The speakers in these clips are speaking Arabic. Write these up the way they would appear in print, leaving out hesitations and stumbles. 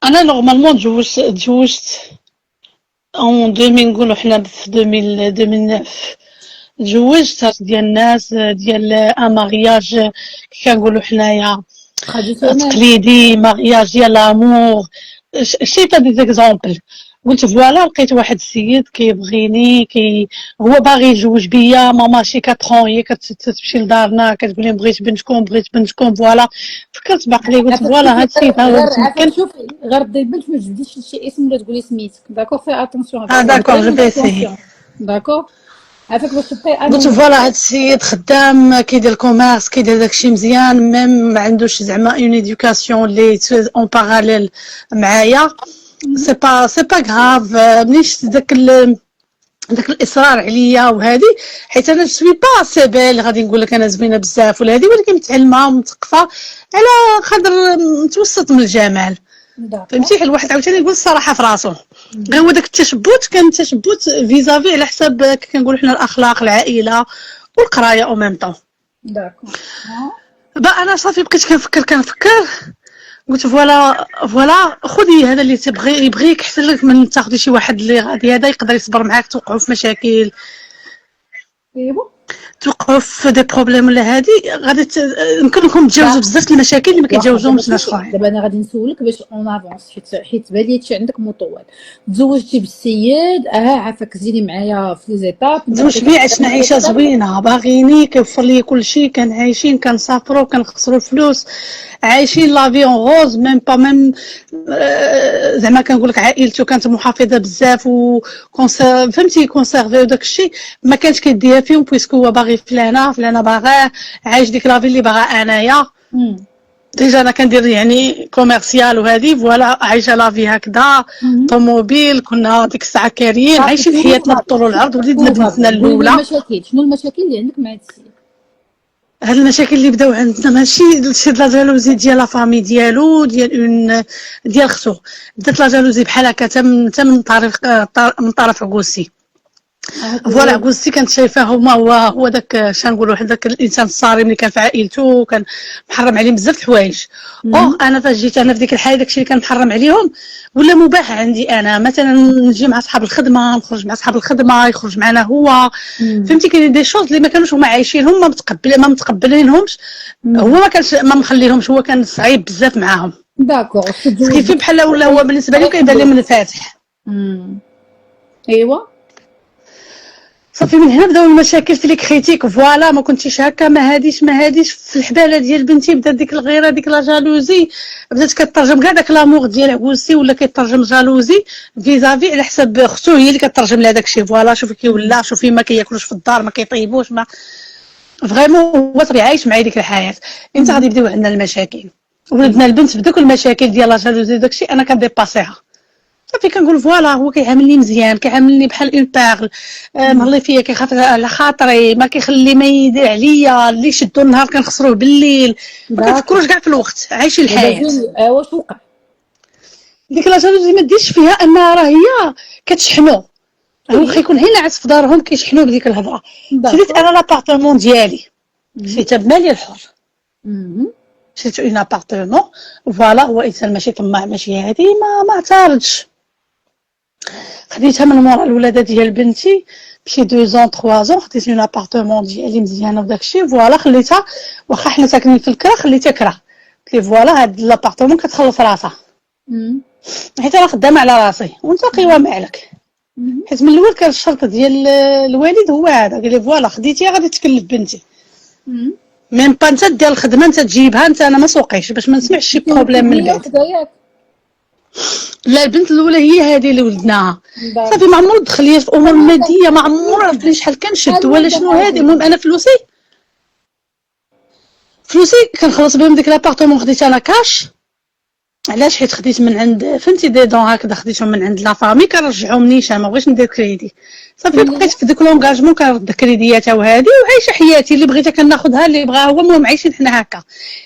انا نورمالمون تزوجت اون 2000، نقولوا حنا في 2009 تزوجت ديال الناس ديال ان مارياج كي كنقولوا حنايا traditionnel. تقليدي، مارياج ديال لامور. شيت دي زيكزامبل، قلت فوالا لقيت واحد السيد كيبغيني هو باغي يتزوج بيا، ماما شي 4 هي كتمشي لدارنا كتقول لي بغيت بنتكم فوالا. فكرت باقي لي قلت عافاك فوالا هاد شوفي السيد ها هو غير عافاك متمكن. شوفي غير دي البنت ما تجبديش شي اسم ولا تقولي سميتك داكوغ في اتونسيون هذا اه الصاد داكور جو غير في اسيي. اتونسيون داكوغ عافاك باش تبقاي قلت انونيم. فوالا هاد السيد خدام كيدير الكوميرس كيدير داكشي مزيان، ميم ما عندوش زعما اون ايدوكاسيون لي اون باراليل معايا. سي با غراف. منين شفت داك الاصرار عليا وهذه، حيت انا سوي با سي بيل غادي نقول لك انا زوينه بزاف ولا هذه، ولكن متعلمه ومثقفه على خاطر متوسط من الجمال. داكوغ. فهمتي الواحد عاوتاني يقول الصراحه في راسو. غير هو داك التشبت كان تشبت فيزافي على حساب كنقولوا حنا الاخلاق العائله والقرايه او ميم طون. داكوغ. انا صافي بقيت كنفكر قلت فوالا خذي هذا اللي تبغي يبغيك احسن لك من تاخذي شي واحد اللي غادي هذا يقدر يصبر معاك توقعوا في مشاكل، ايوا توقعوا في دي بروبليم ولا هادي غادي يمكن لكم تجاوزوا بزاف المشاكل اللي ما واخا دابا كيتجاوزوهمش الناس شوفي اخرين. دابا انا غادي نسولك باش اون افونس حيت بالي هادشي عندك مطول. تزوجتي بالسيد عافاك زيني معايا في لي زيتاب انت زوج بقيتي بيه عشنا خدامه عيشه اكثر. زوينه، باغيني كيوفر لي كلشي، كنعايشين كنسافروا كنخسروا الفلوس، عايشين لافي اون غوز ميم با ميم. زعما كنقول لك عائلته كانت محافظه بزاف و فهمتي كونسيرفي وداك الشيء ما كانش كيديها فيهم بويسكو هو باغي فلانه باغاه عايش ديك لافي اللي باغا انايا. ديجا انا كندير يعني كوميرسيال وهذه فوالا عايشه لافي هكذا، طوموبيل كنا ديك الساعه كاريين صافي عايشين كونوا حياتنا فاضل بالطول والعرض. وليدنا فاضل بنتنا قولي لي الاولى. المشاكل شنو المشاكل اللي عندك مع هاد السيد. هاد المشاكل اللي بداو عندنا ماشي شي لا جالوزي ديال لا فامي ديالو ديال اون ديال ختو، بدات لا جالوزي بحال هكا حتى من طرف عكوسي. فوالا عكوسي كانت شايفاه هو داك شنقولوا داك الانسان الصارم اللي كان في عائلته، كان محرم عليه بزاف د الحوايج. انا فاش جيت انا في ديك الحاله داكشي اللي كان محرم عليهم ولا مباح عندي انا، مثلا نجي مع صحاب الخدمه، نخرج مع صحاب الخدمه، يخرج معنا هو. فهمتي كاين دي شوز اللي ما كانوش هما عايشينهم، ما متقبلينهمش. هو ما كانش ما مخليهمش، هو كان صعيب بزاف معاهم. داكوغ سكيفي بحال ولا هو بالنسبه لي كيبان لي منفتح. ايوا صافي من هنا بداو المشاكل في لي كريتيك. فوالا ما كنتيش هكا، ما هاديش في الحباله ديال بنتي. بدات ديك الغيره ديك لا جالوزي، بدات كترجم كاع داك لامور ديال عكوسي، ولا كيترجم جالوزي فيزافي على حساب اختو هي اللي كترجم لها داكشي. فوالا شوفي كي ولا، شوفي ما كياكلوش في الدار، ما كيطيبوش، ما فريمون هو صافي عايش معايا ديك الحياه. انت غادي يبداو عندنا المشاكل. ولدنا البنت بدوك المشاكل ديال لا جالوزي داكشي انا كنديباسيها. صافي كنقول فوالا هو كيعاملني مزيان، كيعاملني بحال اون بارل، مهلي فيا، كيخاف على خاطري، ما كيخلي ما يدير عليا، اللي يشدو النهار كنخسروه بالليل، ما كنفكروش كاع في الوقت، عايشين الحياه. واش وقع ديك لا جالوزي ما ديرش فيها ان راه هي كتشحنو، هو كيكون هنا عاد في دارهم كيشحنوا بديك الهضره. شريت انا لابارتمون ديالي، شريتها بمالي الحر، شريت اون ابارتمون. فوالا هو انسان ماشي طماع ماشي هادي، ما اعترضش. خديتها من مورا الولاده ديال بنتي بشي 2 ans 3 ans، خديت اون ابارتمون ديالي مزيانه وداكشي. فوالا خليتها، واخا حنا ساكنين في الكرا خليتها كرا. قلت لي فوالا هاد لابارتمون كتخلص راسها، حيت انا خدامه على راسي وانت قوامه عليك. حيت من الاول كان الشرط ديال الوالد هو هذا، قال لي فوالا خديتيها غادي تكلف بنتي، ميم با انت دير الخدمه انت تجيبها انت، انا ما سوقيش باش ما نسمعش شي بروبليم من البيت. لا البنت الاولى هي هذه اللي ولدناها. صافي ما عمرو دخل ليا في امور ماديه، ما عمرو عرف لي شحال كنشد ولا شنو هذه. المهم انا فلوسي كنخلص بهم ديك لابارتمون، خديت انا كاش. علاش؟ حيت خديت من عند فهمتي دي دون هكذا، خديتهم من عند لا فامي كنرجعهم نيشان، ما بغيتش ندير كريدي. صافي بقيت في ديك لونغاجمون كنرد كريديات وهذه وعايشه حياتي اللي بغيتها كناخذها، اللي بغاها هو. المهم عايشين حنا هكا.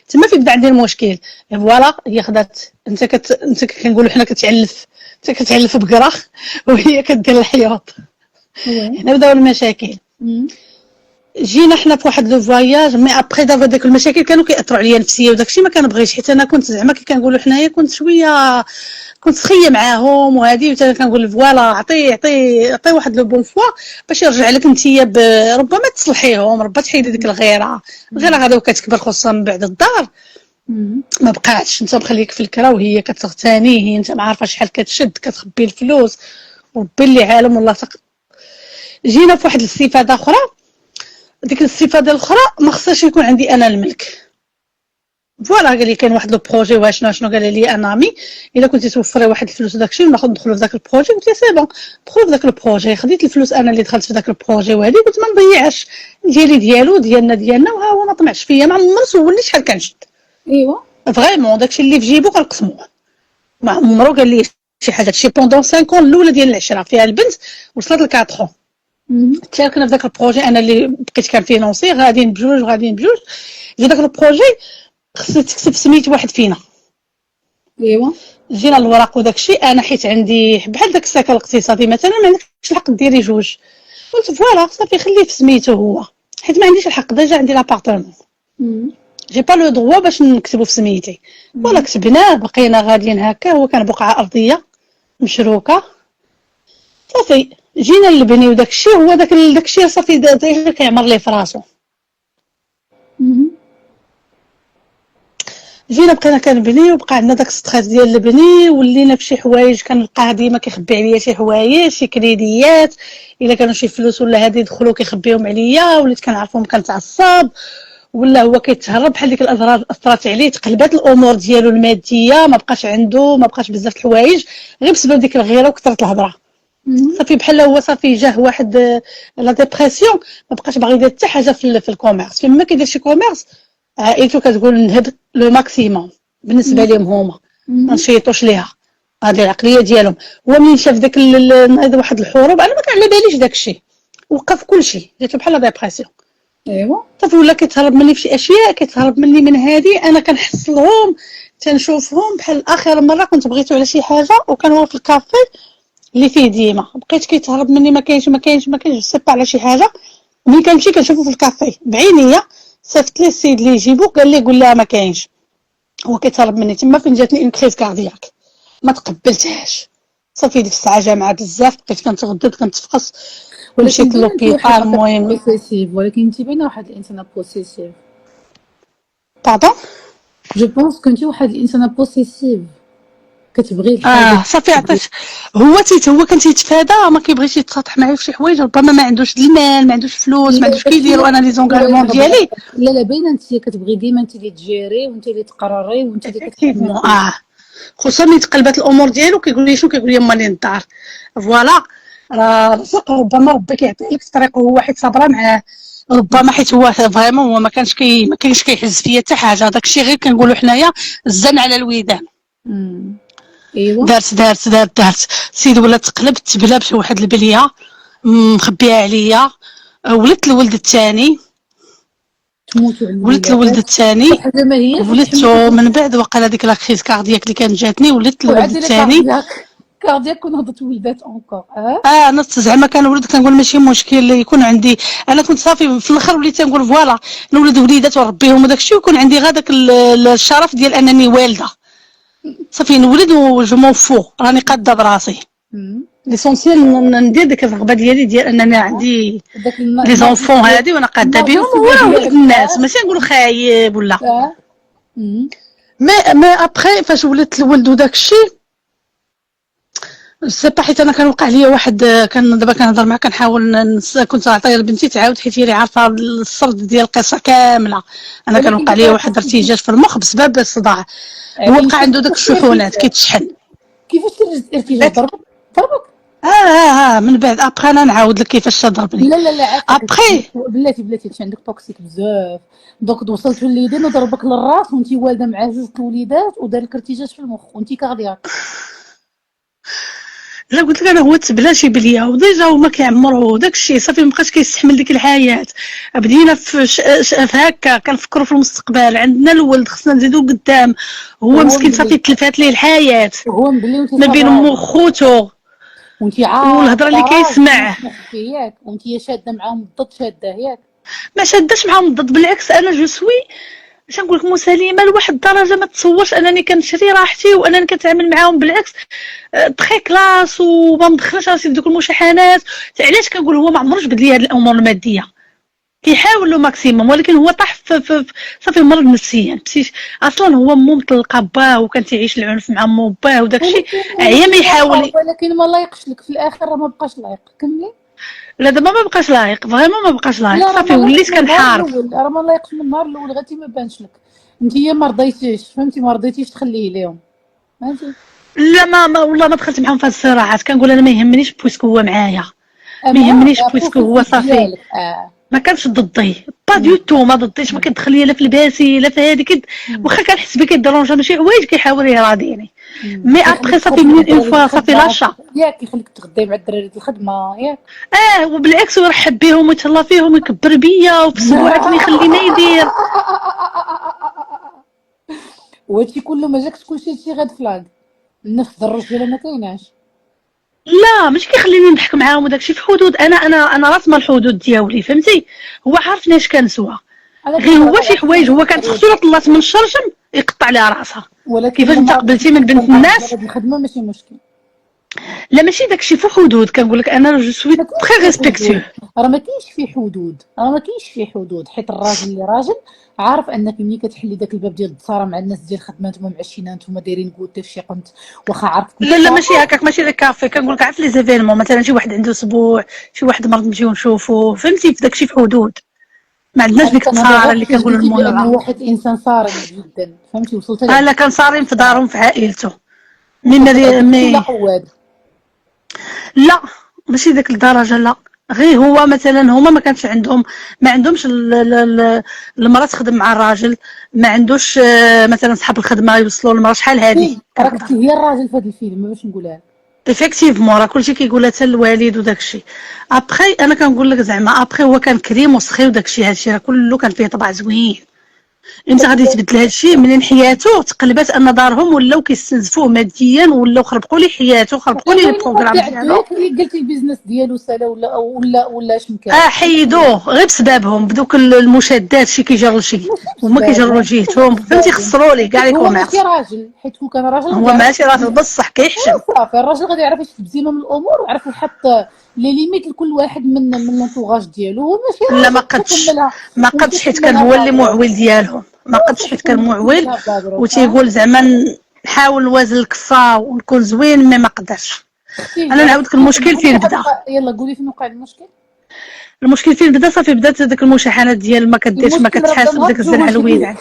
تما فين بدا عندي المشكل. فوالا هي خدات، انت كنقولوا حنا كتعلف، انت كتعلف بقره وهي كدير الحياط. هنا بداو المشاكل. جينا حنا في واحد لو فواياج، مي ابري دابا داك المشاكل كانوا كيأثروا عليا نفسيا وداكشي ما كنبغيش، حيت انا كنت زعما كي كنقولوا حنايا كنت شويه كنت سخيه معاهم وهذه، وتا كنقول فوالا عطي واحد لو بون فوا باش يرجع لك نتيا ربما تصلحيهم، ربما تحيدي ديك الغيره غادا وكتكبر خصوصا من بعد الدار. ما بقاتش انت مخليك في الكرا وهي كتغتانيه، انت ما عارفه شحال كتشد، كتخبي الفلوس وربي اللي عالم والله جينا في واحد الاستفاده اخرى. ديك الاستفاده الاخرى ما خصهاش يكون عندي انا الملك. فوالا قال لي كاين واحد لو بروجي، شنو قال لي انا مي الا كنتي توفري واحد الفلوس وداكشي ناخذ ندخلوا في داك البروجي. قلت له سي بون دخلوا في داك البروجي. خديت الفلوس انا اللي دخلت في داك البروجي وهذه قلت ما نضيعش ديالو ديالنا وها هو ما طمعش فيا، ما عمر سولني شحال كنشد. ايوا فريمون داكشي اللي في جيبو كنقسموه. ما عمرو قال لي شي حاجه. شي بوندون 5 ans الاولى ديال العشره فيها البنت وصلت ل 4 ans. تشاركنا في داك البروجي انا اللي بقيت كنفينونسي، غاديين بجوج. جي داك البروجي خصني تكتب سميت واحد فينا. ايوا جينا الوراق وداكشي، انا حيت عندي بحال داك السكن الاقتصادي مثلا ما عندكش الحق ديري جوج. قلت فوالا صافي خليه في سميتو هو، حيت ما عنديش الحق ديجا عندي لابارتمون، جي با لو دروا باش نكتبو في سميتي. ولا كتبناه بقينا غاديين هكا. هو كان بقعه ارضيه مشروكه صافي. جينا نبنيو داكشي، هو داكشي صافي ديجا كيعمر ليه فراسو. جينا بقينا كنبنيو وبقى عندنا داك ستريس ديال البني. ولينا في شي حوايج كنلقاه ديما كيخبي عليا شي حوايج، شي كريديات الا كانوا شي فلوس ولا هادي يدخلوا كيخبيهم عليا. وليت كنعرفهم كنتعصب، ولا هو كيتهرب بحال ديك الاضرار اثرت عليه. تقلبات الامور ديالو الماديه، ما بقاش عنده، ما بقاش بزاف الحوايج غير بسبب ديك الغيره وكثرت الهضره. صافي بحال هو صافي جاه واحد لا ديبرسيون، ما بقاش باغي يدير حتى حاجه في الكوميرس. فيما كيدير شي كوميرس عائلته كتقول نهب لو ماكسيموم بالنسبه لهم هما، ما نشيطوش ليها. هذه العقليه ديالهم. هو منين شاف داك واحد الحروب انا ما كان على باليش داكشي، وقف كلشي جات له بحال ديبرسيون. ايوا صافي ولا كيتهرب مني في شي اشياء، كيتهرب مني من هذه. انا كنحصلهم تنشوفهم. بحال اخر مره كنت بغيتو على شي حاجه وكان هو في الكافي اللي فيه ديما، بقيت كيتهرب مني ما كاينش سيبا على شي حاجه. ملي كنمشي كنشوفو في الكافي بعينيا، صيفط لي السيد اللي يجيبو قال لي قول لها ما كاينش. هو كيتهرب مني تما فين جاتني اون كريز كاردياك، ما تقبلتهاش. صافي ديك الساعه جامعه بزاف، بقيت كنتغدد كنتفقس ومشيت للوبيطال. المهم بوسيسيف، ولكن انت باينه واحد الانسانه بوسيسيف. باردون جو بونس كنتي واحد الانسانه بوسيسيف كتبغي الحاجه. صافي عطيت. هو كان تيتفادى، ما كيبغيش يتساطح معايا في شي حوايج. ربما ما عندوش المال، ما عندوش فلوس، ما عندوش كيديروا انا لي زونغاجمون ديالي. لا باينه انت كتبغي ديما انت اللي تجيري وانت اللي تقرري وانت اللي كتحكمي. خصوصا ملي تقلبات الامور ديالو كيقول لي شنو، كيقول لي مالي الدار فوالا راه رزق. ربما ربي كيعطي لك طريقه، هو حيت صابره معاه. ربما حيت هو فريمون هو ما كاينش كيحز فيا حتى حاجه. داكشي غير كنقولوا حنايا الزن على الودان. ايوا دارت سيد ولا تقلب تبلا بشي واحد البليه مخبيها عليا. ولدت الولد الثاني، ولدتو من بعد وقال هذيك لا كريز كاردياك اللي كانت جاتني. ولدت الولد الثاني كاردياك ونهضت ولدات اونكور. انا زعما كنولد كنقول ماشي مشكل يكون عندي. انا كنت صافي في الاخر وليت نقول فوالا نولد وليدات ونربيهم وداكشي ويكون عندي غير داك الشرف ديال انني والده. صافي نولد وجو مون فو راني قاده براسي. ليسونسيال ندير ديك الرغبه ديالي ديال انني عندي لي زونفون هادي وانا قاده بهم. هو ولد الناس ماشي نقول خايب ولا. مي ابخي فاش ولدت الولد وداكشي سيبا حيت انا كان وقع لي واحد. كان دابا كنهضر معاك كنحاول كنت نعطيها لبنتي تعاود حيت هي اللي عارفه السرد ديال القصه كامله. انا كان وقع لي واحد ارتجاج في المخ بسبب الصداع. هو بقى عنده داك الشحونات كيتشحن. كيفاش ارتجاج ضربك من بعد ابخي انا نعاود لك كيفاش ضربني. لا ابخي بلاتي انت عندك توكسيك بزاف. دوك وصلت لليدين وضربك للراس وانت والده مع جوج الوليدات ودار لك ارتجاج في المخ وانت كاردياك. لا قلت لك انا هو تبلا شي بليه وديجا هما كيعمروا داكشي صافي مابقاش كيستحمل ديك الحياه. بدينا في هكا كنفكروا في المستقبل. عندنا الولد خصنا نزيدو قدام. هو مسكين صافي تلفات ليه الحياه هو مبلي ما بين امو وخوتو وانت عارفه والهضره اللي كيسمع ياك وانت شاده معاهم الضد شاده ياك. ما شاداش معاهم الضد بالعكس. انا جو اش نقول لك مسالمه لواحد الدرجه ما تصورش انني كنشري راحتي وانني كنتعامل معاهم بالعكس تخي كلاس وما مدخلش راسي في دوك المشاحنات. علاش كنقول هو ما عمروش بدل لي هاد الامور الماديه كيحاول لو ماكسيموم ولكن هو طاح صافي مرض نفسيا اصلا هو مو مطلقه باه وكان تيعيش العنف مع مو باه وداك الشيء عيا ما يحاول. ولكن ما لايقش لك في الاخر، راه ما بقاش لايق. كملي. لا دابا ما بقاش لايق فريمون ما بقاش لايق لا راه صافي ما لايقش وليت من النهار كنحارب. الاول، راه ما لايقش من النهار الاول، غير ما بانش لك انتيا ما رضيتيش، فهمتي، ما رضيتيش تخليه ليهم، فهمتي. لا والله ما دخلت معاهم في هاد الصراعات كنقول انا ما يهمنيش بويسكو هو معايا ما يهمنيش بويسكو هو صافي ديالك ما كانش ضدي با ديو تو ما ضديش ما كيدخل ليا لا في لباسي لا في هذيك واخا كنحس بيه كيديرونجا ماشي حوايج كيحاول يراضيني مي ابخي صافي منين اون فوا صافي لاشا ياك كيخليك تغداي مع الدراري د الخدمه ياك. وبالعكس ويرحب بهم ويتهلا فيهم ويكبر بيا وفي السبوعات اللي يخلينا يدير. وهادشي كله ما جاكش كلشي هادشي غاد فلاغ نفس الرجاله ما كايناش. لا ماشي كيخليني نضحك معاهم وداكشي في حدود انا راسمه الحدود ديالي فهمتي. هو عارفني اش كنسوى غير هو شي حوايج هو كانت خصو لا طلات من الشرجم يقطع لها راسها. كيفاش انت قبلتي من بنت الناس الخدمه ماشي مشكل. لا ماشي داكشي في حدود كنقول لك انا جو سوي تري ريسبكتيو. راه ما كاينش في حدود، راه ما كاينش في حدود، حيت الراجل اللي راجل عارف انك ملي كتحلي داك الباب ديال الدساره مع الناس ديال الخدمه نتوما معشينا نتوما دايرين كوتي في شي قنت واخا عارفك. لا ماشي هكاك ماشي لي كافي كنقول لك عارف لي زيفينمون مثلا شي واحد عنده اسبوع شي واحد مرض نمشيو نشوفوه فهمتي في داكشي في حدود ما عندناش ديك التصارى اللي كنقولوا لانه المولى. واحد انسان صارم جدا فهمتي وصلت لا كان صارم في دارهم في عائلته مي قواد. لا ماشي ديك الدرجه لا غير هو مثلا هما ما كانش عندهم ما عندهمش المراه تخدم مع الراجل ما عندوش مثلا صحاب الخدمه يوصلوا المراه شحال هذه راك هي الراجل في هذا الفيلم باش نقولها ايفيكتيفمون راه كلشي كيقولها حتى الوالد وداكشي. ابخي انا كنقول لك زعما ابخي هو كان كريم وسخي وداكشي هادشي راه كله كان فيه طبع زوين. انت غادي تبدل هادشي منين حياته تقلبات ان دارهم ولاو كيستنزفوه ماديا ولاو خربقوا لي حياته خربقوا لي البروغرام ديالو. قلتي البيزنس ديالو سالا ولا اش مكان حيدوه غير بسببهم بدوك المشادات شي كيجروا شي هما كيجروا جهتهم فهمتي خسروا لي كاع لي كوميرس. هو ماشي راجل حيت كون كان راجل هو ماشي راجل بصح كيحشم صافي الراجل غادي يعرف يشد من الامور ويعرف يحط لي ليميت لكل واحد من لونطوغاج ديالو. هو ماشي لا ما قدش حيت كان هو اللي معول ديالهم ما قدش حيت كان معول وتيقول زعما نحاول نوازن الكفه ونكون زوين مي ما قدرش. انا نعاودك المشكل فين بدا. يلا قولي فين وقع المشكل. المشكل فين بدا صافي بدات هذيك المشاحنات ديال ما كديرش ما كتحاسب داك الزرع الويدان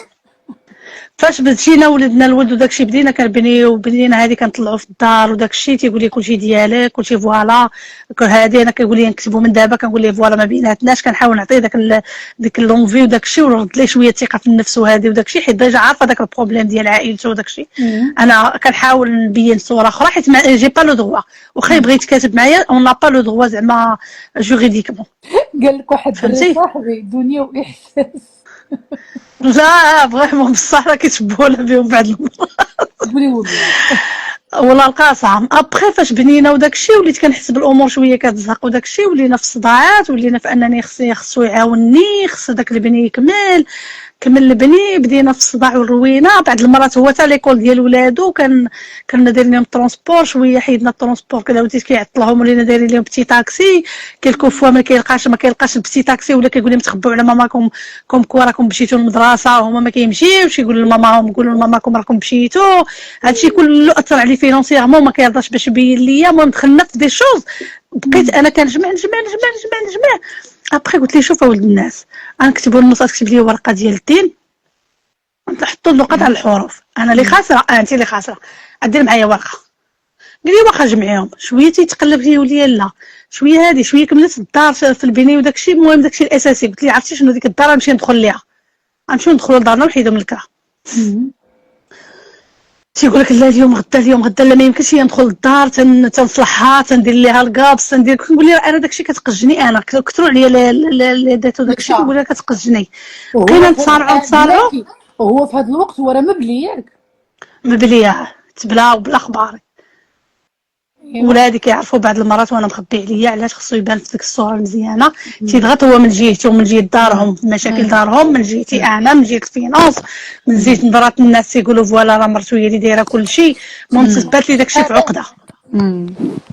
فاش بدينا ولدنا الولد وداكشي بدينا كنبنيو بدينا هذه كنطلعوا في الدار وداكشي تيقول لي كلشي ديالك كلشي فوالا هذه انا كنقول لي نكتبوا من دابا كنقول ليه فوالا ما بيناتناش كنحاول نعطيه ديك لونفي وداكشي ونرد ليه شويه الثقه في النفس وهذه وداكشي حيت ديجا عارفه داك البروبليم ديال عائلته وداكشي. انا كنحاول نبين صوره اخرى حيت جي با لو دروا واخا يبغي يتكاتب معايا اون لا با لو دروا زعما جوريديكمون. قال لك واحد صاحبي دنيا واحساس لا فريمون بصح راه كيتبونا بهم بعض المرات قولي والله القاسم. ابخي فاش بنينا وداكشي وليت كنحس بالامور شويه كتزهق وداكشي ولينا في الصداعات ولينا في انني خصو يعاونني خص داك البني كمل البني بدينا في الصداع والروينه. بعد المرات هو حتى ليكول ديال ولادو كنا دايرين لهم ترونسبور شويه حيدنا الترونسبور كذا وليت كيعطلهم ولينا دايرين لهم بتي تاكسي كيلكو فوا ما كيلقاش البتي تاكسي ولا كيقول لهم تخبوا على ماماكم كوا راكم مشيتوا للمدرسه وهما ما كيمشيوش يقولوا لماماهم قولوا لماماكم راكم مشيتوا. هادشي كله اثر عليه فينونسيغمون ما كيرضاش باش يبين ليا. المهم دخلنا في دي شوز بقيت انا كنجمع ابخي قلت لي شوف ولد الناس انا نكتبوا النص تكتب لي ورقه ديال الدين نحطوا النقط على الحروف انا اللي خاسره انت اللي خاسره دير معايا ورقه. قال لي واخا جمعيهم شويه تيتقلب لي وليا لا شويه هذه شويه كملت الدار في البنايه وداكشي. المهم داكشي الاساسي قلت لي عرفتي شنو ديك الدار نمشي ندخل ليها غنمشيو ندخلوا لدارنا ونحيدوا من الكرا. تيقول لك لا اليوم غدا لا ما يمكنش ندخل للدار تنصلحها تندير ليها الكابس تندير. كنقول لها انا داكشي كتقجني انا كثروا عليا داتو داكشي كنقول لها كتقجني. بقينا نتصارعوا وهو في هذا الوقت هو راه مبلي ياك مبليه تبلا وبلا اخبار ايوا ولادي كيعرفوا بعض المرات وانا مخبي عليا علاش خصو يبان في ديك الصوره المزيانه. تيضغط هو من جهته، من جهه دارهم، مشاكل دارهم، من جهتي انا، من جهه الفينانس، من جهه نظرات الناس تيقولوا فوالا راه مرتو هي اللي دايره كلشي. المهم تثبت لي داكشي في عقده.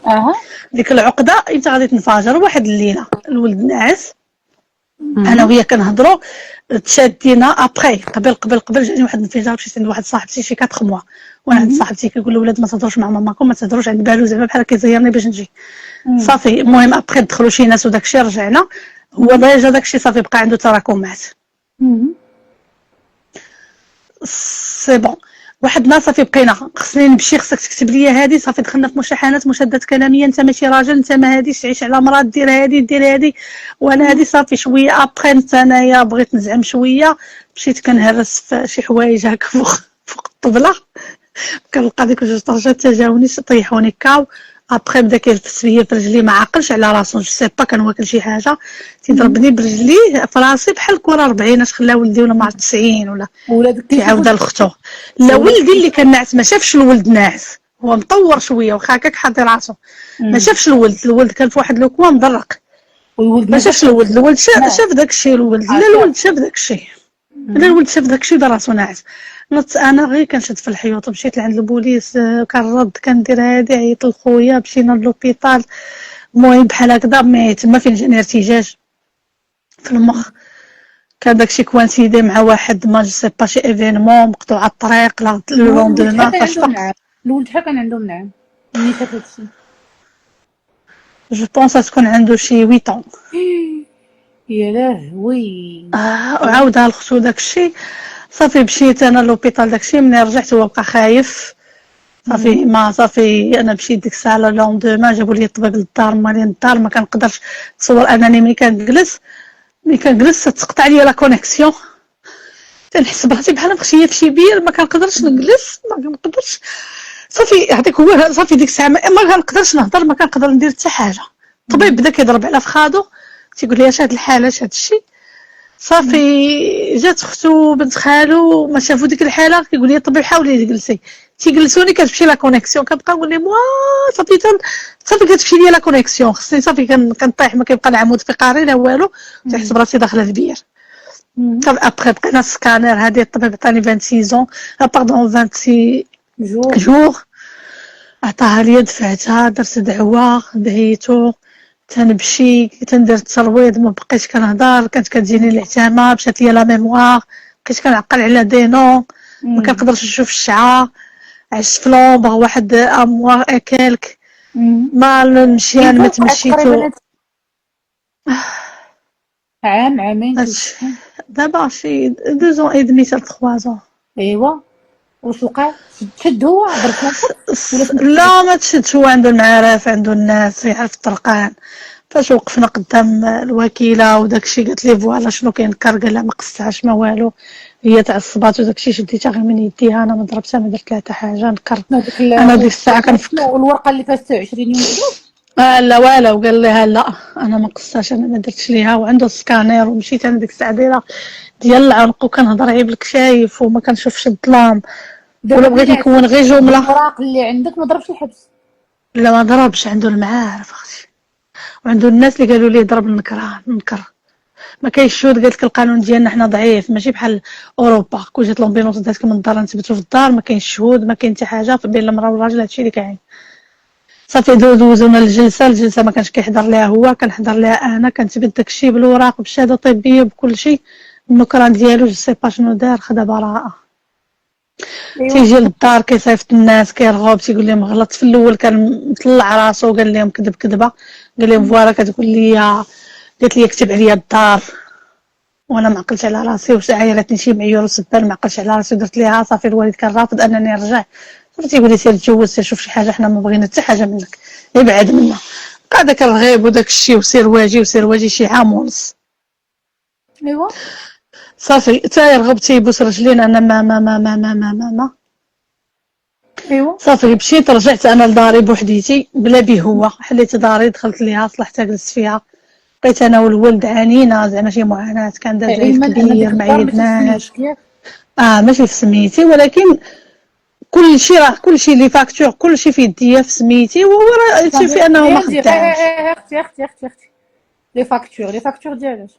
اها ديك العقده انت غادي تنفجر واحد الليله. الولد ناعس، انا وهي كنهضروا، تشادينا ابخي قبل جاني واحد الانفجار. مشيت عند واحد صاحبتي شي 4 موا، وانا عند صاحبتي كيقول الولاد ما تهضروش مع ماماكم، ما تهضروش، عند بالو زعما بحال كيزيرني باش نجي. صافي المهم ابخي دخلوا شي ناس وداكشي رجعنا. هو ديجا داكشي صافي بقى عنده تراكمات. سي بون واحد النهار صافي بقينا خصني نمشي، خصك تكتب لي هادي. صافي دخلنا في مشاحنات، مشادات كلاميه، انت ماشي راجل، انت ما هاديش تعيش على مرا، دير هادي دير هادي وانا هادي. صافي شويه ابخي نت انايا بغيت نزعم شويه، مشيت كنهرس في شي حوايج هكا فوق الطبله. كنلقى ديك جوج طرجات تجاوني طيحوني كاو. ابخي بدا كيلفس فيا في رجلي، ما عاقلش على راسو، جو سي با كان واكل شي حاجه، تيضربني برجليه في راسي بحال الكره 40 اش خلا ولدي ولا ما عرفت 90 ولا ولادك كيشوفوا تيعاودها لختو. لا ولدي اللي كان ناعس ما شافش الولد ناعس، هو مطور شويه واخا هكاك حاطي راسو، ما شافش الولد كان في واحد لو كوان مدرق، والولد ما شافش الولد شاف داكشي الولد. لا الولد شاف داكشي، لا الولد شاف داكشي دار راسو ناعس. نط انا غير كنشد في الحيوط، مشيت لعند البوليس، كنرد كندير هادي، عيط لخويا، مشينا للوبيطال. المهم بحال هكذا مي تما فين جاني ارتجاج في المخ. كان داكشي كوانسيدي مع واحد ما جو سي با شي ايفينمون، مقطوعه الطريق لو لوندومان فاش فقت. الولد شحال كان عنده من عام ملي شاف هادشي؟ جو بونس تكون عنده شي 8 ans. يا لهوي. وعاودها لختو داكشي. صافي مشيت انا لوبيطال، داكشي ملي رجعت هو بقى خايف. صافي ما صافي انا مشيت ديك الساعه لوندومان، جابوا لي الطبيب للدار، مالين الدار ما كنقدرش تصور انني ملي كنجلس تقطع لي لا كونيكسيون، تنحس براسي بحال مخشيه في شي بير، ما كنقدرش نجلس، ما كنقدرش. صافي هذاك هو، صافي ديك الساعه ما كنقدرش نهضر، ما كنقدر ندير حتى حاجه. الطبيب بدا كيضرب على فخادو، تيقول لي اش هاد الحاله اش هاد الشيء. صافي جات اختو بنت خالو، ما شافوا ديك الحاله، كيقول لي الطبيب حاولي تجلسي، تيجلسوني كتمشي لا كونيكسيون، كنبقى نقول لهم صافي صافي كتمشي لي لا كونيكسيون، خصني صافي كنطيح، ما كيبقى العمود فقري لا والو، تحس براسي داخله في بير. صافي ابخي بقينا السكانير، هادي الطبيب عطاني 26 باردون 26 جوغ، عطاها ليا دفعتها، درت دعوه دعيتو، تنمشي تندير الترويض، ما بقيتش كنهضر، كانت كتجيني العتامه، مشات ليا لا ميموار، بقيت كنعقل على دي نو، ما كنقدرش نشوف الشعه، عشت في لومبر واحد اموار اكلك، ما المشيان ما تمشيتو. عام عامين دابا شي 2 ans et demi حتى 3 ans. ايوا واش وقع؟ تشد هو ضربتو لا ما تشدش، هو عنده المعارف، عنده الناس، يعرف الطرقان. فاش وقفنا قدام الوكيله وداكشي قالت لي فوالا شنو كينكر، قال لها ما قصتهاش ما والو، هي تعصبات وداكشي، شديتها غير من يديها، انا ما ضربتها ما درت لها حتى حاجه، نكر. انا ديك الساعه كنفكر والورقه اللي فيها 26 يوم لا والو، قال لها لا انا ما قصتهاش، انا ما درتش ليها، وعنده سكانير. ومشيت انا ديك الساعه دايره ديال العنق وكنهضر عيب لك شايف وما كنشوفش الظلام، ولا بغيت نكون غير جمله. الاوراق اللي عندك ما ضربش الحبس؟ لا ما ضربش، عنده المعارف اختي، وعنده الناس اللي قالوا ليه ضرب النكران نكر. ما كاينش شهود، قالت لك القانون ديالنا حنا ضعيف، ماشي بحال اوروبا، كون جات لومبيلونس داتك من الدار نثبتوا في الدار، ما كاينش شهود، ما كاين حتى حاجه بين المراه والراجل، هادشي اللي كاين. صافي دوزونا الجلسه ما كانش كيحضر لها هو، كنحضر لها انا، كنثبت داكشي بالوراق بالشهاده الطبيه بكل شيء. النكران ديالو جو سي با شنو دار، خدا براءه. تيجي للدار كيصيفط الناس كيرغب، تيقول لهم غلط. في الاول كان مطلع راسو قال لهم كذب كذبه، قال لهم فوالا كتقول لي، قالت لي كتب عليا الدار وانا ما عقلتش على راسي، واش عايرتني شي معيور وسبان، ما عقلتش على راسي ودرت ليها. صافي الوالد كان رافض انني نرجع، صافي تيقول لي سير تجوز، سير شوف شي حاجه، حنا ما بغينا حتى حاجه منك، ابعد منا. بقى داك الرغيب وداك الشيء، وسير واجي شي عام ونص. ايوا صافي تا يرغب تيبوس رجلين، انا ما ايوا صافي مشيت رجعت انا لداري بوحديتي بلا بيه، هو حليت داري دخلت ليها صلحتها جلست فيها، بقيت انا والولد عانينا، زعما شي معاناه، كان داز عيف كبير ما عيدناش. ماشي في سميتي، ولكن كلشي راه كلشي لي فاكتور كلشي في يديا في سميتي، وهو راه يكفي انه ما ندير خدامش. اختي لي فاكتور ديالاش؟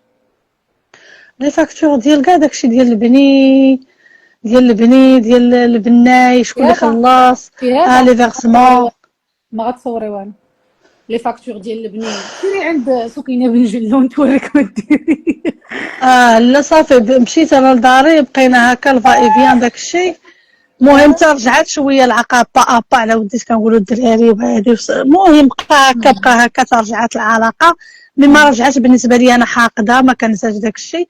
لي فاكتور ديال كاع داكشي ديال البناي، شكون اللي هذا خلص، في هذا لي فيرسمون. ما غتصوري والو. لي فاكتور ديال البنين سيري عند سكينه بن جلون توريك ما ديري. لا صافي مشيت انا لداري، بقينا هكا الفا اي فيان داكشي. المهم حتى رجعت شويه العلاقه با ابا على وديت كنقولوا الدراري وهادي، المهم بقى هكا ترجعت العلاقه. مما رجعت بالنسبه لي انا حاقده، ما كنساش داكشي.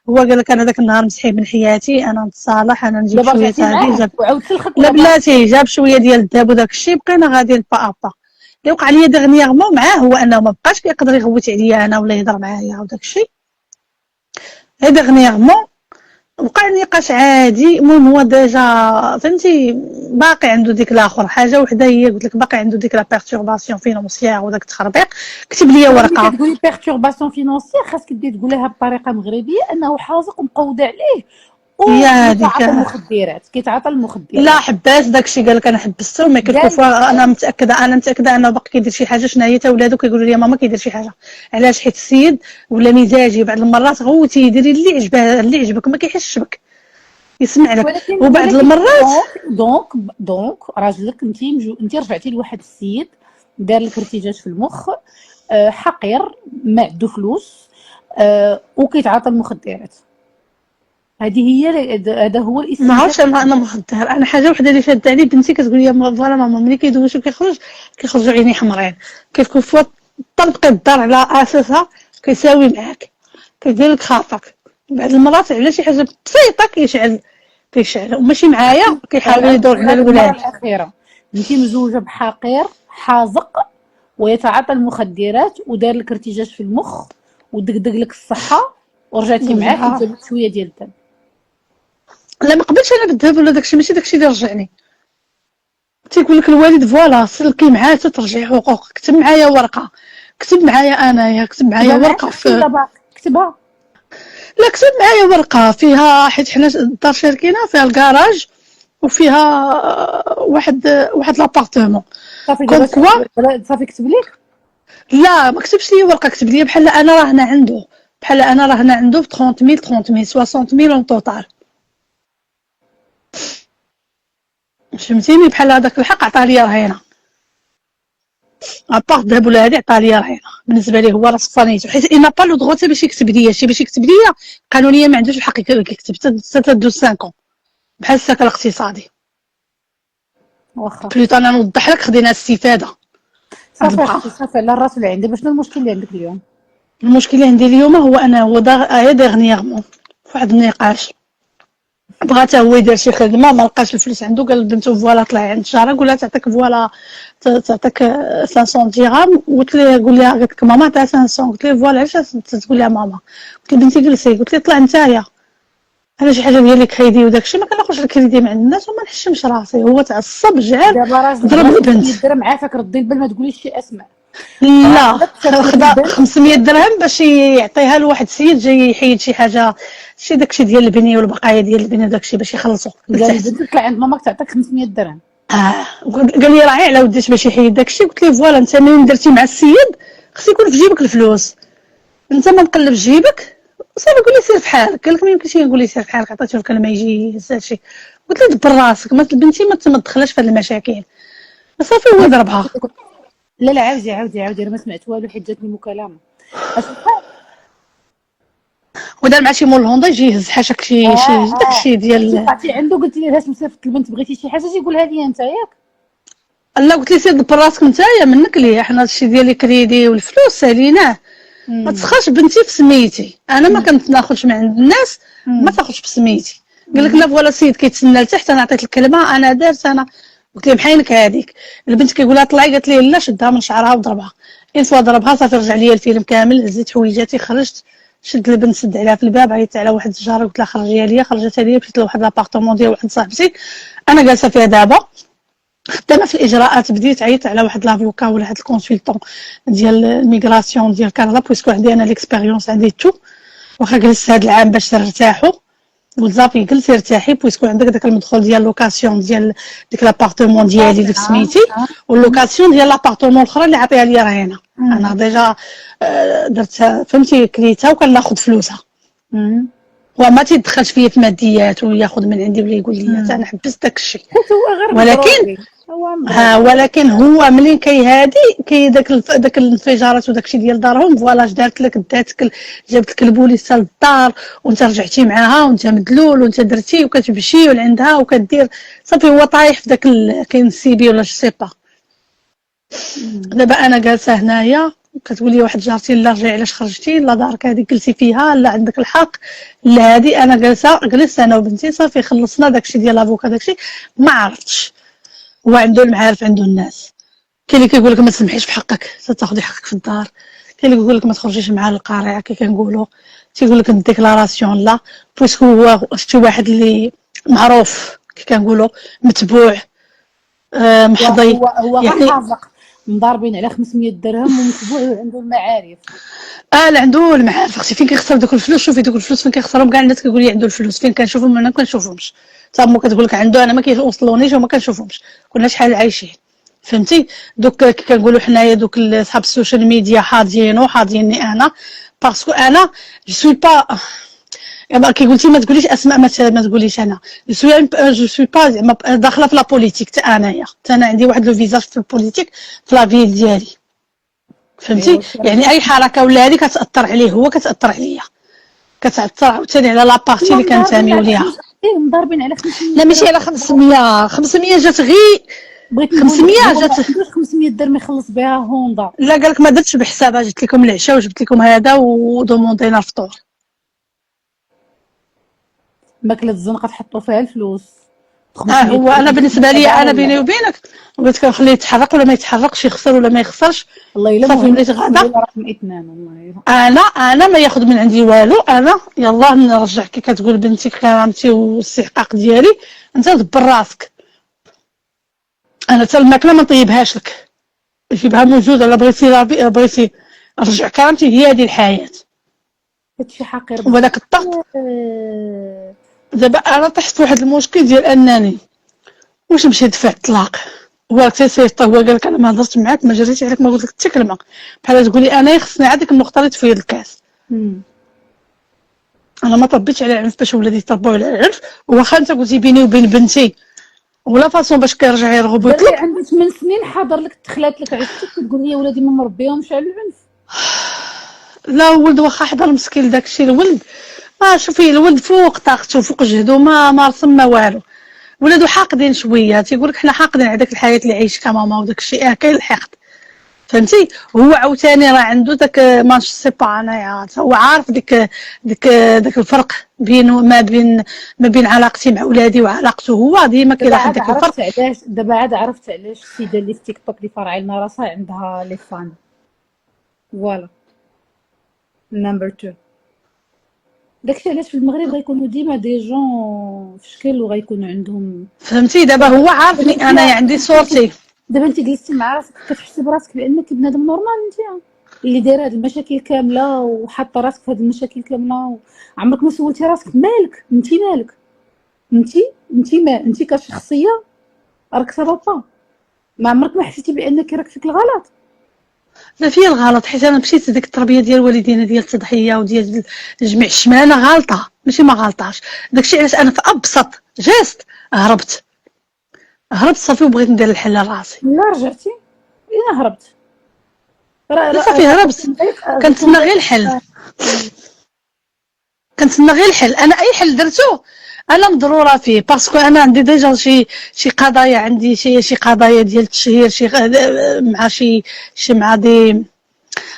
هو قال لك انا داك النهار مسحي من حياتي، انا نتصالح، انا نجيب دابا شويه رجعتي هادي معاه جاب. وعاودتي الخدمه لا دابا. بلاتي جاب شويه ديال الذهب وداك الشيء، بقينا غاديين با ابا. اللي وقع لي دغنيغمون معاه هو انه ما بقاش كيقدر يغوت عليا انا ولا يهضر معايا وداك الشيء. دغنيغمون وقع نقاش عادي. المهم هو ديجا فهمتي باقي عنده ديك الاخر حاجه وحده، هي قلت لك باقي عنده ديك لا بيرتورباسيون فينونسيير وداك التخربيق. كتب لي دابا ملي ورقه. كتقولي بيرتورباسيون فينونسيير خاصك تبداي تقولها بطريقه مغربيه انه حاذق ومقود عليه هي هذيك. كيتعاطى لا المخدرات. حباس داكشي، قال لك انا حبسته، مي كيلكو قال لك فوا انا متاكده انه باقي كيدير شي حاجه. شنو هي؟ تا ولادو كيقولوا لي ماما كيدير شي حاجه. علاش؟ حيت السيد ولا مزاجي بعض المرات غوتي ديري اللي عجبك، ما كيحسش بك، يسمع لك. وبعض ولكن المرات دونك راجلك انت رجعتي لواحد السيد دار لك ارتجاج في المخ، حقير ما عنده فلوس، وكيتعاطى المخدرات. هذا هو ما الاستنتاج. عرفتش انا مخدر. انا حاجه وحده اللي شاده علي بنتي كتقول لي فوالا ماما ملي كيدوز كيخرجوا عيني حمرين، كيكون فوا طلقي الدار على اساسها كيساوي معاك، كيدير لك خاطرك. بعض المرات على شي حاجه بسيطه كيشعل وماشي معايا، كيحاول يدور على المره الولاد. الاخيره انت مزوجه بحقير حازق ويتعاطى المخدرات ودار لك ارتجاج في المخ ودقدق لك الصحه، ورجعتي معاه حيت جابت شويه ديال الدم. لا ما قبلتش انا بالذهب ولا داكشي، ماشي داكشي اللي رجعني. تيقول لك الوالد فوالا سلكي معاه ترجعي حقوقك. كتب معايا ورقه، كتب معايا انايا، كتب معايا ورقه دابا كتبها. لا كتب معايا ورقه فيها، حيت حنا الدار شاركينا فيها الكراج وفيها واحد لابارتمون. صافي كوم دابا كوا صافي كتب لك. لا ما كتبش لي ورقه، كتب لي بحال انا راهنا عنده، بحال انا راهنا عنده ب 30000 60000 اون توتال. فهمتيني؟ بحال هذاك الحق عطاه لي رهينه، ابار الذهب ولا هادي عطاه لي رهينه. بالنسبه ليه هو راه صفانيتو، حيت انا با لو دغوا حتى باش يكتب ليا شي، باش يكتب ليا قانونيا ما عندوش الحق يكتب حتى تدوز 5 بحال السكن الاقتصادي. واخا بلوط انا نوضح لك خدينا الاستفاده. صافي اختي صافي على الراس والعين. دابا شنو المشكل اللي عندك اليوم؟ المشكل اللي عندي اليوم هو انا هو ديغنيغمون فواحد النقاش بغات هو يدير شي خدمه، ما لقاش الفلوس عنده، قال لبنتو فوالا طلعي عند الجاره قول لها تعطيك فوالا تعطيك 500 درهم. قلت لها قول لها، قالت لك ماما تاع 500. قلت لها فوالا علاش تقول لها ماما؟ قلت لها بنتي جلسي. قلت لها طلع نتايا، انا شي حاجه ديال الكريدي وداكشي ما كناخذش الكريدي من عند الناس وما نحشمش راسي. هو تعصب جعل دابا راجل ضرب البنت. 500 درهم عافاك ردي البال، ما تقوليش شي اسماء. لا راجلك شاف لك خدا البنت 500 درهم باش يعطيها لواحد السيد جاي يحيد شي حاجه، شي داكشي ديال البنيه والبقايا ديال البنيه وداكشي باش يخلصوا. قال البنت طلع عند ماماك تعطيك 500 درهم. قال لي راهي على وديش باش يحيد داكشي. قلت ليه فوالا انت ملي درتي مع السيد خص يكون في جيبك الفلوس، انت ما مقلب جيبك صافي. قول لي سير في حالك. قال لك ما يمكنش نقول لي سير في حالك، عطيته الكلمه يجي يهز هادشي. قلت له دبر راسك، ما بنتي ما تدخلش في هاد المشاكل. صافي هو ضربها. لا عاودي انا ما سمعت والو حيت جاتني مكالمه. ودار مع شي مول هوندا يجي يهز حاشاك شي داكشي ديال. عطيتي عنده قلت لي علاش مسافت البنت بغيتي شي حاجه تيقولها لي انت ياك. لا قلت لي سير دبر راسك نتايا منك ليه، حنا هادشي ديال الكريدي والفلوس ساليناه. ما تسخرش بنتي في سميتي، انا ما كناخذش من عند الناس، ما تاخذش بسميتي. قال لك لا فوالا السيد كيتسنى لتحت، انا عطيت الكلمه انا دارت انا. قلت لي محاينك هذيك. البنت كيقول لها طلعي، قالت لي لا شدها من شعرها وضربها. ان فوا ضربها صافي رجع لي الفيلم كامل، هزيت حويجاتي خرجت، شد البنت سد عليها في الباب، عيطت على واحد الجاره قلت لها خرجيها ليا، خرجتها ليا مشيت لواحد لابارطومون ديال واحد صاحبتي انا جالسه فيها دابا خدامه في الاجراءات. بديت عيطت على واحد لافوكا ولا واحد الكونسلطون ديال الميغراسيون ديال كندا، بويسكو عندي انا ليكسبيريونس عندي تو، واخا جلست هذا العام باش نرتاحوا وصافي جلسي ارتاحي بويسكو عندك داك المدخول ديال لوكاسيون ديال ديك لابارتمون ديالي اللي سميتي، واللوكاسيون ديال لابارتمون الاخرى اللي عطيها لي رهينه. انا ديجا درتها فهمتي كليتها وكناخذ فلوسها، وما تيدخلش فيا في ماديات وياخذ من عندي ولا يقول لي انا حبست داك الشيء. هو غير ولكن ولكن هو ملي كيهادي داك الانفجارات وداك الشيء ديال دارهم فوالا دارت لك داتك جابت لك البوليسه للدار وانت رجعتي معاها وانت مدلول وانت درتي وكتمشي لعندها وكدير صافي. هو طايح في داك كاين السيبي ولا سي با. دابا انا جالسه هنايا كتقولي واحد جارتي لا رجعي علاش خرجتي، لا دارك هذيك جلسي فيها، لا عندك الحق، لا هذه انا جلست انا وبنتي صافي خلصنا داكشي ديال لافوكا داكشي ما عرفتش. هو عنده المعارف عنده الناس، كاين اللي كيقول لك ما تسمحيش في حقك تاخذي حقك في الدار، كاين اللي كيقول لك ما تخرجيش مع القارعه كي كنقولوا، تيقول لك الديكلاراسيون لا بويسكو هو شي واحد اللي معروف كي كنقولوا متبوع محظي هو يعني حاذق مضاربين على 500 درهم ومتبوع وعنده المعارف. لا عنده المعارف اختي. فين كيخسر دوك الفلوس؟ شوفي دوك الفلوس فين كيخسرهم كاع الناس كيقول لي عنده الفلوس، فين كنشوفهم انا ما كنشوفهمش. تما كتقول لك عنده انا ما كيوصلونيش وما كنشوفهمش، كنا شحال عايشين فهمتي. دوك كي كنقولوا حنايا دوك اصحاب السوشيال ميديا حاضيني انا باسكو انا جو سوي با كي قلتي ما تقوليش اسماء ما تقوليش انا جو سوي با زعما داخله في لا بوليتيك انايا انا عندي واحد لو فيزاج في البوليتيك في لا فيل ديالي فهمتي. يعني اي حركه ولا هذه كتاثر عليه هو كتاثر عليا، كتاثر عاوتاني على لابارتي اللي كنتاميو ليها. مضاربين على 500. لا ماشي على 500 جات غير 500 جات 500 درهم يخلص بها هوندا. لا قالك ما درتش بحسابها، جبت لكم العشاء وجبت لكم هذا ودوموندينا الفطور. ماكله الزنقه تحطوا فيها الفلوس. هو انا بالنسبه لي انا بيني وبينك بغيت كنخليه يتحرك ولا ما يتحركش، يخسر ولا ما يخسرش والله الا صافي وليت غادا. رقم 2 والله انا ما ياخذ من عندي والو، انا يلاه نرجع كي كتقول بنتي كرامتي والاستحقاق ديالي، انت دبر راسك. انا حتى الماكله ما نطيبهاش لك، جيبها موجوده، لا بغيتي رجع كرامتي، هي هذه الحياه. هادشي حقير وهذاك الضغط. دابا انا طحت في واحد المشكل ديال انني واش نمشي ندفع الطلاق. هو تيصيفط هو قال لك انا ما هضرت معاك ما جريتش عليك ما قلت لك حتى كلمه، بحال تقولي انا خصني عاد ديك النقطه اللي تفيض الكاس. انا ما طبيتش على العنف باش ولادي يطبوا على العنف، واخا انت قلتي بيني وبين بنتي ولا فاصون باش كيرجع يرغب ويطلب. عندي 8 سنين حاضر لك تخلات لك عشتك تقول لي ولادي ما مربيهمش على العنف. لا ولد واخا حضر مسكين داكشي الولد شوفي الولد فوق طاقته فوق جهده ما رسم ما والو. ولادو حاقدين شويه تيقول لك حنا حاقدين على داك الحياه اللي عايشتها ماما وداك الشيء كاين الحقد فهمتي. هو عاوتاني راه عنده داك مانش سي با انايا هو عارف داك الفرق بينه ما بين علاقتي مع ولادي وعلاقته هو ديما كيلاحظ داك الفرق. علاش دابا عاد عرفت علاش السيده اللي في تيك توك اللي فارعه لنا راسها عندها لي فان. فوالا نمبر 2 داكشي علاش في المغرب غيكونوا ديما دي جون في شكل وغيكونوا عندهم فهمتي. دابا هو عارفني انا عندي صورتي. دابا انت جلستي مع راسك كتحسي براسك بانك بنادم نورمال انت اللي دايره هاد المشاكل كامله وحاطه راسك في هاد المشاكل كامله عمرك ما سولتي راسك مالك انت كشخصيه راك سبابا ما عمرك ما حسيتي بانك راك فيك الغلط. لا فيا الغلط حيت انا مشيت ديك التربيه ديال والدينا ديال التضحيه وديال جميع الشمانه غلطه ماشي ما غلطاش. داكشي علاش انا في ابسط جيست هربت صافي وبغيت ندير الحل لراسي. لا رجعتي انا هربت صافي هربت كنتسنى غير الحل انا اي حل درتو انا مضروره فيه باسكو انا عندي ديجا شي قضايا عندي شي قضايا ديال التشهير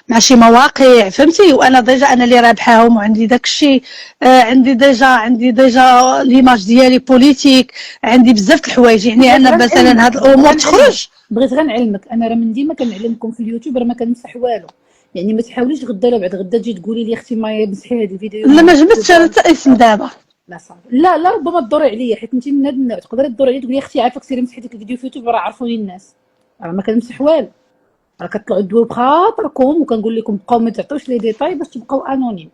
مع شي مواقع فهمتي. وانا ديجا انا اللي رابحاهم وعندي داكشي عندي ديجا ليماج ديالي بوليتيك عندي بزاف د الحوايج يعني انا مثلا هاد الامور تخرج. بغيت غير نعلمك انا راه من ديما كنعلمكم في اليوتيوب راه ما كنمسح والو يعني ما تحاوليش غدا ولا بعد غدا تجي تقولي لي اختي ما مسحي هذا الفيديو. لا ما جبتش انا حتى اسم دابا. لا صافي لا ربما تدوري عليا حيت انت من هاد النوع تقدري تدوري عليا تقولي اختي عافاك سيري مسحي ديك الفيديو في يوتيوب راه عرفوني الناس راه ما كنمسح والو راه كطلعوا تدويو بخاطركم وكنقول لكم بقاو ما تعطوش لي ديتاي باش تبقاو انونيم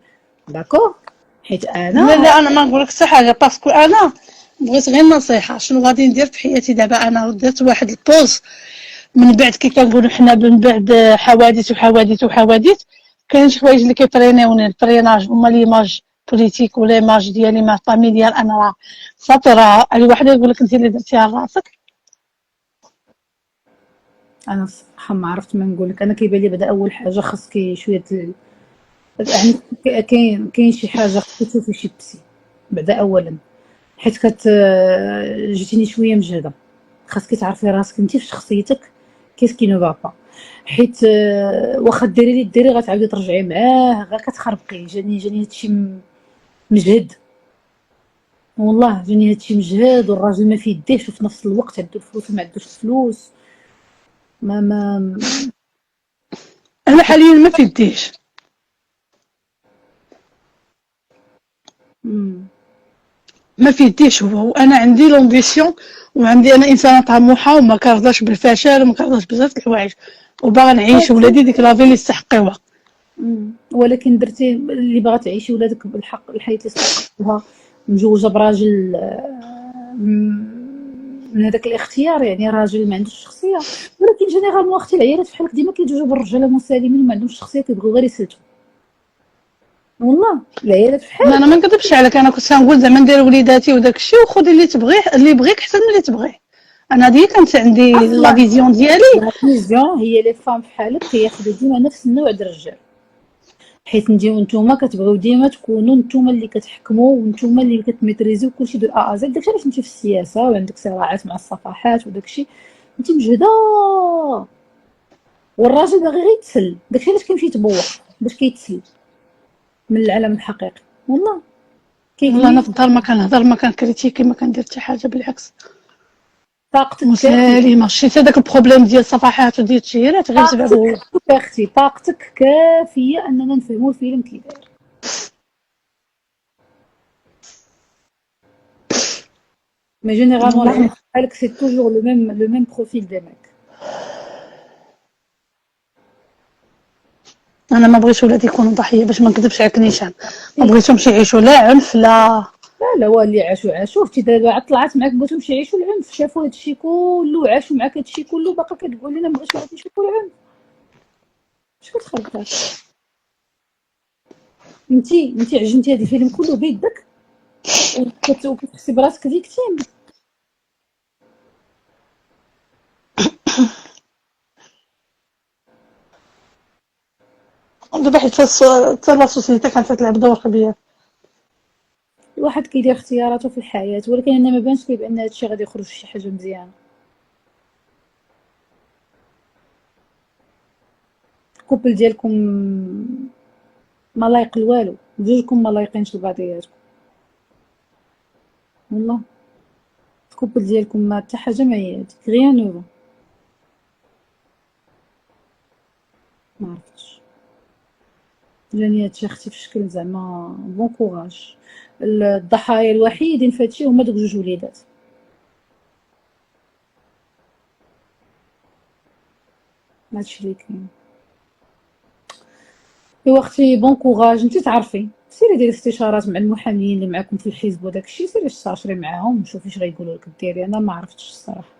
داكور حيت لا انا لا انا ما نقول لك حتى حاجه باسكو انا بغيت غير نصيحه شنو غادي ندير في حياتي دابا. انا درت واحد البوز من بعد كي كنقولوا حنا من بعد حوادث وحوادث وحوادث. كاين شي حوايج اللي كيطرينيوني الطريناج هما ليماج بوليتيك ولا ليماج ديالي مع فاميليال. انا راه صافي راه اي واحد يقول لك انت اللي درتيها لراسك. انا الصراحه ما عرفت ما نقول لك. انا كيبان لي بدا اول حاجه خاصك شويه يعني كاين شي حاجه خاصك تشوفي شي بسي بعدا اولا، حيت جيتيني شويه مجهده. خاصك تعرفي راسك انت في شخصيتك كيسكي نو با با، حيت واخا ديري اللي ديري غتعاودي ترجعي معاه غير كتخربقي. جاني هادشي مجهد والله، جاني هادشي مجهد، والراجل ما في يديهش وفي نفس الوقت عندو الفلوس وما عندوش الفلوس. ما انا حاليا ما في يديش. ما في يديش هو، وانا عندي لومبيسيون وعندي انا انسانه طموحه وما كنرضاش بالفشل وما كنرضاش بزاف د الحوايج وباغا نعيش ولادي ديك لافي اللي يستحقوها. ولكن درتي اللي باغا تعيشي ولادك بالحق الحياه اللي يستحقوها، مجوجه براجل من هذاك الاختيار، يعني راجل ما عندوش شخصيه. ولكن جينيرالمون اختي العيالات بحالك ديما كيتزوجوا بالرجاله مسالمين وما عندهمش شخصيه، كيبغيو غير يسلتوا. والله العيالات لا بحال انا ما نكذبش عليك، انا كنت كنقول زعما ندير وليداتي وداك الشيء وخذي اللي تبغيه اللي يبغيك حسن من اللي تبغيه. انا هذه كانت عندي لا اصلا فيزيون ديالي. لا فيزيون هي لي فام بحالك كياخذوا ديما نفس النوع د الرجال، حيت نتوما كتبغيو ديما تكونوا نتوما اللي كتحكموا ونتوما اللي كتميتريزيو كلشي دو ا زد. داكشي علاش انت في السياسه وعندك صراعات مع الصفحات وداكشي، انت مجهده. والراجل باغي غير يتسل، داكشي علاش كيمشي يتبوق باش كيتسل من العالم الحقيقي. والله والله انا في كيهمني الدار ما كنهضر ما كنكريتيكي ما كندير حتى حاجه، بالعكس طاقتك كافيه. مسالمه. شتي هذاك البروبليم ديال الصفحات وديال التشهيرات غير بسبب هو. طاقتك اختي طاقتك كافيه اننا نفهموا الفيلم كي داير. مي جينيرالمون العيال بحالك سي توجور لو ميم بروفيل دي ميك. انا ما بغيتش ولادي يكونوا ضحيه باش ما نكذبش عليك نيشان، ما بغيتهمش يعيشوا لا عنف لا. لا هو اللي عاشوا شفتي دابا عاد طلعت معاك بغيتهم يعيشوا العنف، شافوا هادشي كله وعاشوا معاك هادشي كله، باقا كتقول لنا مبغيتش ولادي يشوفوا العنف. اش كتخربطات انت عجنتي هاد الفيلم كله بيدك وكتحسي براسك فيكتيم. دابا حيت حتى لا سوسيتي كانت تلعب دور كبير. الواحد كيدير اختياراته في الحياه، ولكن انا ما بانش لي بان هادشي غادي يخرج شي حاجه مزيانه. الكوبل ديالكم ما لايق لوالو، بجوجكم ما لايقينش لبعضياتكم. والله الكوبل ديالكم ما حتى حاجه ما هاديك غيان نوفا. ما عرفتش جاني هادشي اختي في شكل زعما بون كوراج. الضحايا الوحيدين في هادشي هما دوك جوج وليدات. هادشي اللي كاين. ايوا اختي بون كوراج، انت تعرفي سيري ديري استشارات مع المحاميين اللي معاكم في الحزب وداك الشيء، سيري استشري معاهم شوفي اش غايقولوا لك ديري. انا ما عرفتش الصراحه.